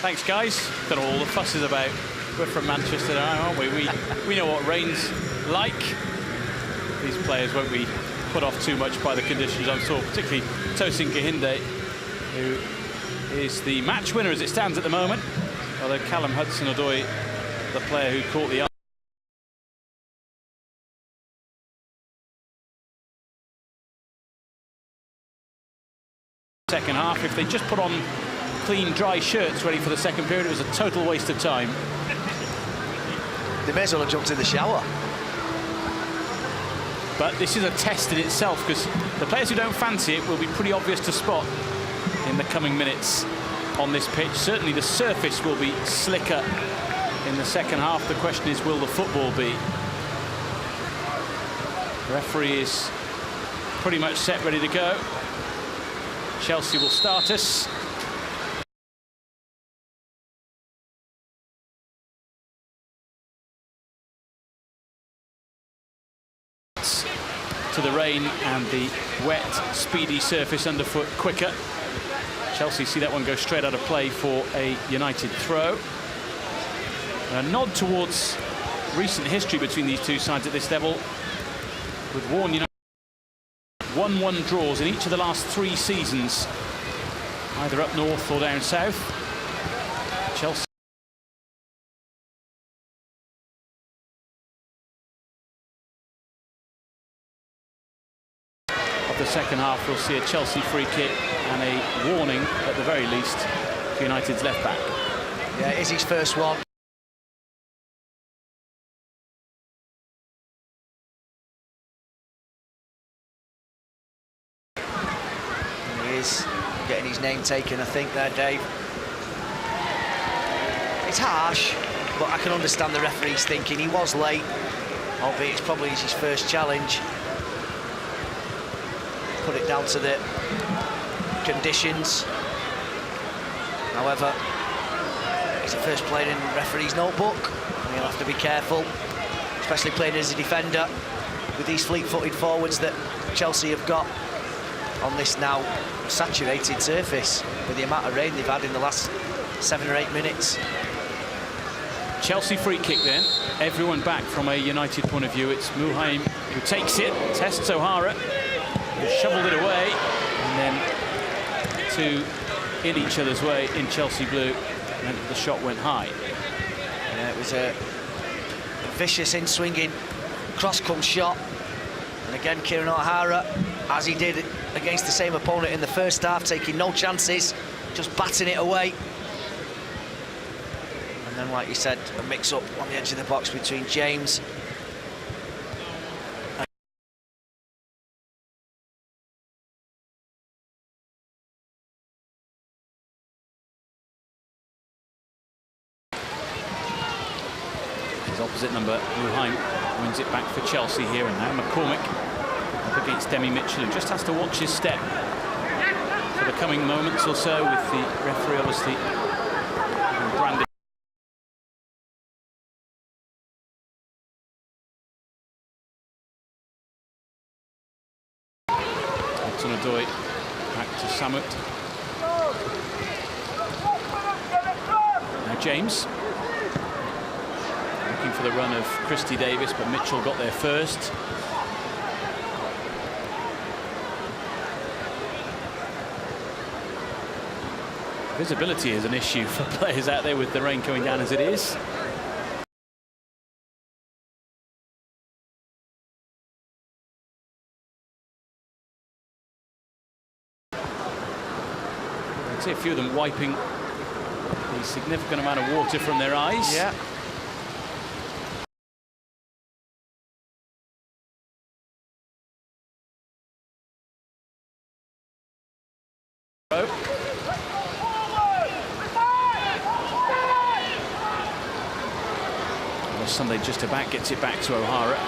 Thanks, guys. Don't know all the fuss is about. We're from Manchester now, aren't we? We know what rain's like. These players won't be put off too much by the conditions, I'm sure, particularly Tosin Gahinde, who is the match winner as it stands at the moment. Although Callum Hudson-Odoi, the player who caught the eye. Second half, if they just put on clean, dry shirts ready for the second period, it was a total waste of time. They may as well have jumped in the shower. But this is a test in itself, because the players who don't fancy it will be pretty obvious to spot in the coming minutes on this pitch. Certainly the surface will be slicker in the second half. The question is, will the football be? The referee is pretty much set, ready to go. Chelsea will start us. To the rain and the wet, speedy surface underfoot quicker. Chelsea see that one go straight out of play for a United throw. A nod towards recent history between these two sides at this level, with Warren United 1-1 draws in each of the last 3 seasons, either up north or down south. Chelsea of the second half, we'll see a Chelsea free kick and a warning at the very least for United's left back. Yeah, it is his first one. Getting his name taken, I think, there, Dave. It's harsh, but I can understand the referee's thinking he was late, albeit it's probably his first challenge. Put it down to the conditions. However, he's the first player in the referee's notebook, and he'll have to be careful, especially playing as a defender with these fleet-footed forwards that Chelsea have got on this now saturated surface with the amount of rain they've had in the last 7 or 8 minutes. Chelsea free kick then. Everyone back from a United point of view. It's Muhaim who takes it, tests O'Hara, who shoveled it away, and then 2 in each other's way in Chelsea blue, and the shot went high. Yeah, it was a vicious in-swinging cross-come shot. And again, Kieran O'Hara, as he did against the same opponent in the first half, taking no chances, just batting it away. And then, like you said, a mix-up on the edge of the box between James and his opposite number, Muhaim, wins it back for Chelsea here and now. McCormick up against Demi Mitchell, who just has to watch his step for the coming moments or so, with the referee obviously branded. Hudson-Odoi back to Samut. Now James looking for the run of Christy Davis, but Mitchell got there first. Visibility is an issue for players out there with the rain coming down as it is. I see a few of them wiping a significant amount of water from their eyes. yeah. Sunday just about gets it back to O'Hara.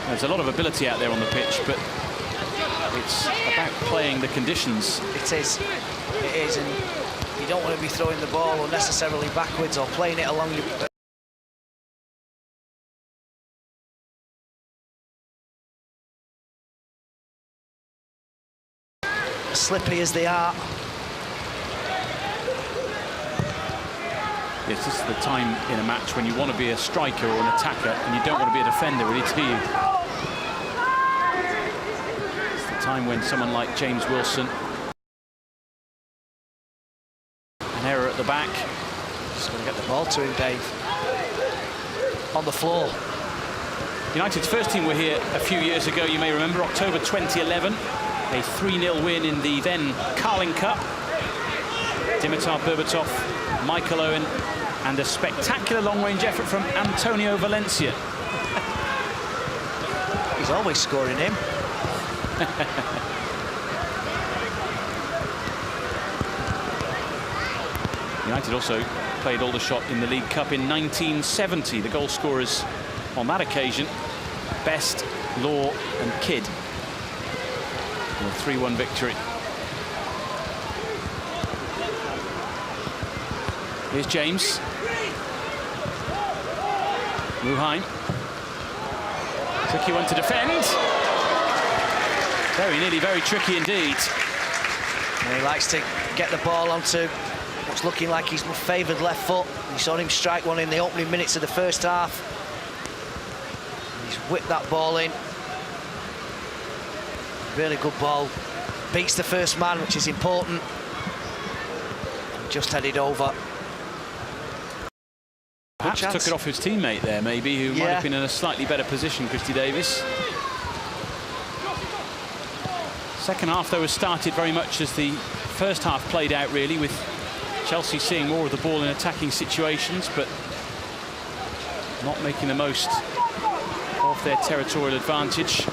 There's a lot of ability out there on the pitch, but it's about playing the conditions. It is, and you don't want to be throwing the ball unnecessarily backwards or playing it along your... slippy as they are. Yes, this is the time in a match when you want to be a striker or an attacker, and you don't want to be a defender, really, do you? It's the time when someone like James Wilson, an error at the back. Just going to get the ball to him, Dave. On the floor. United's first team were here a few years ago, you may remember, October 2011. A 3-0 win in the then Carling Cup. Dimitar Berbatov, Michael Owen, and a spectacular long-range effort from Antonio Valencia. He's always scoring him. United also played Aldershot in the League Cup in 1970. The goal scorers on that occasion, Best, Law and Kidd. A 3-1 victory. Here's James. Ruheim. Tricky one to defend. Very nearly very tricky indeed. And he likes to get the ball onto what's looking like his favoured left foot. You saw him strike one in the opening minutes of the first half. He's whipped that ball in. Really good ball. Beats the first man, which is important. Just headed over. Perhaps took it off his teammate there, maybe, who might have been in a slightly better position, Christy Davis. Second half, though, has started very much as the first half played out, really, with Chelsea seeing more of the ball in attacking situations, but not making the most of their territorial advantage.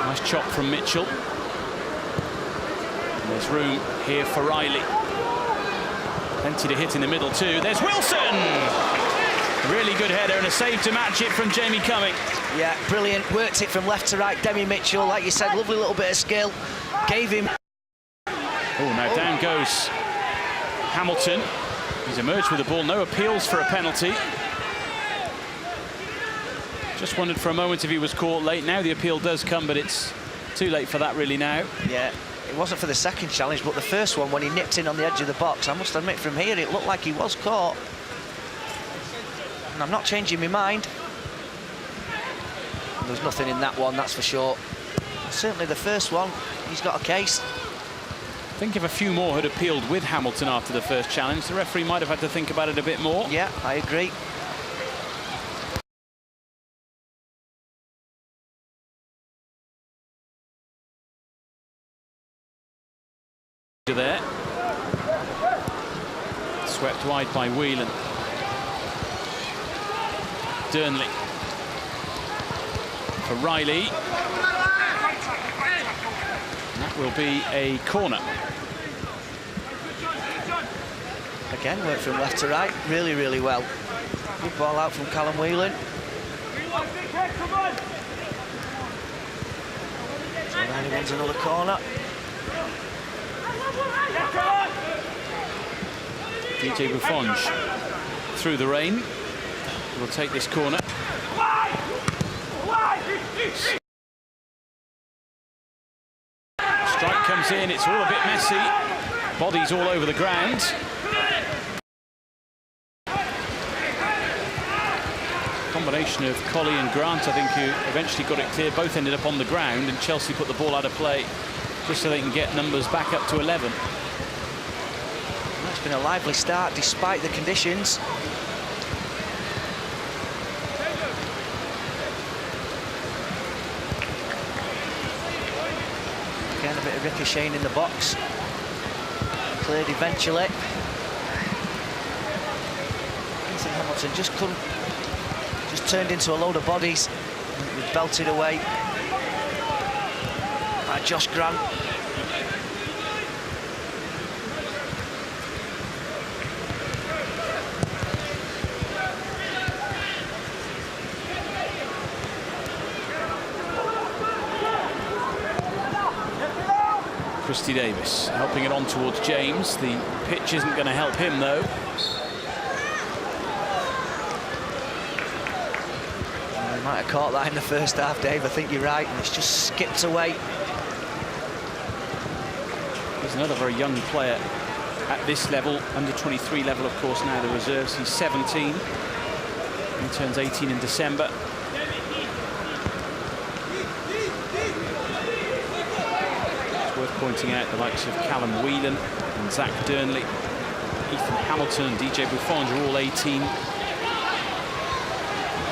Nice chop from Mitchell. And there's room here for Riley. Plenty to hit in the middle too. There's Wilson! Really good header and a save to match it from Jamie Cumming. Yeah, brilliant. Worked it from left to right. Demi Mitchell, like you said, lovely little bit of skill. Gave him... Oh, now down goes Hamilton. He's emerged with the ball. No appeals for a penalty. Just wondered for a moment if he was caught late. Now the appeal does come, but it's too late for that really now. Yeah, it wasn't for the second challenge, but the first one, when he nipped in on the edge of the box, I must admit from here, it looked like he was caught. And I'm not changing my mind. There's nothing in that one, that's for sure. Certainly the first one, he's got a case. I think if a few more had appealed with Hamilton after the first challenge, the referee might have had to think about it a bit more. Yeah, I agree. There. Swept wide by Whelan. Durnley. For Riley. And that will be a corner. Again, worked from left to right, really, really well. Good ball out from Callum Whelan. So Riley wins another corner. DJ Buffonge through the rain will take this corner. Strike comes in, it's all a bit messy. Bodies all over the ground. Combination of Colley and Grant, I think, who eventually got it clear. Both ended up on the ground, and Chelsea put the ball out of play just so they can get numbers back up to 11. It's been a lively start despite the conditions. Again, a bit of ricocheting in the box. Cleared eventually. Ethan Hamilton just turned into a load of bodies. It was belted away by Josh Grant. Christy Davis helping it on towards James. The pitch isn't going to help him, though. He might have caught that in the first half, Dave. I think you're right. And it's just skipped away. He's another very young player at this level, under 23 level, of course, now the reserves. He's 17. He turns 18 in December. It's worth pointing out the likes of Callum Whelan and Zach Durnley, Ethan Hamilton, DJ Buffonge are all 18.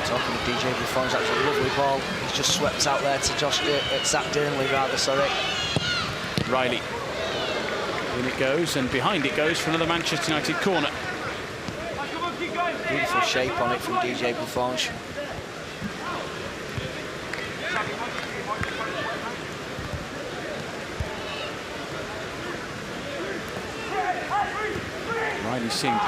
Talking of DJ Buffonge, that was a lovely ball. He's just swept out there to Zach Durnley, rather, sorry. Riley. In it goes, and behind it goes for another Manchester United corner. Beautiful shape on it from DJ Buffonge. Riley seemed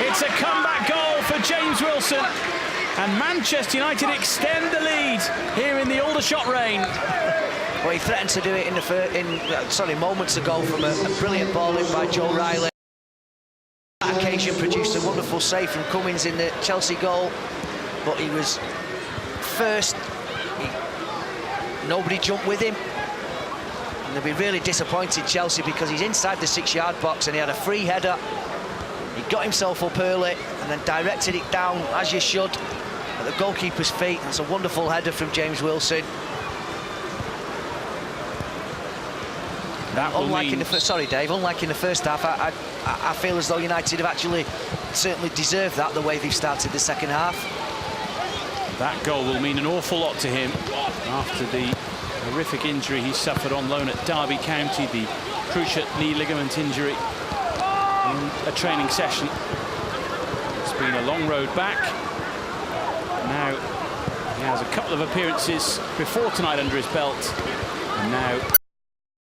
It's a comeback goal for James Wilson, and Manchester United extend the lead here in the Aldershot rain. Well, he threatened to do it moments ago from a brilliant ball in by Joe Riley. That occasion produced a wonderful save from Cummins in the Chelsea goal, but he was first. Nobody jumped with him. And they'll be really disappointed, Chelsea, because he's inside the 6-yard box and he had a free header. He got himself up early and then directed it down, as you should, at the goalkeeper's feet. That's a wonderful header from James Wilson. That unlike in the sorry, Dave. Unlike in the first half, I feel as though United have actually certainly deserved that, the way they've started the second half. That goal will mean an awful lot to him after the horrific injury he suffered on loan at Derby County, the cruciate knee ligament injury in a training session. It's been a long road back. Now he has a couple of appearances before tonight under his belt, and now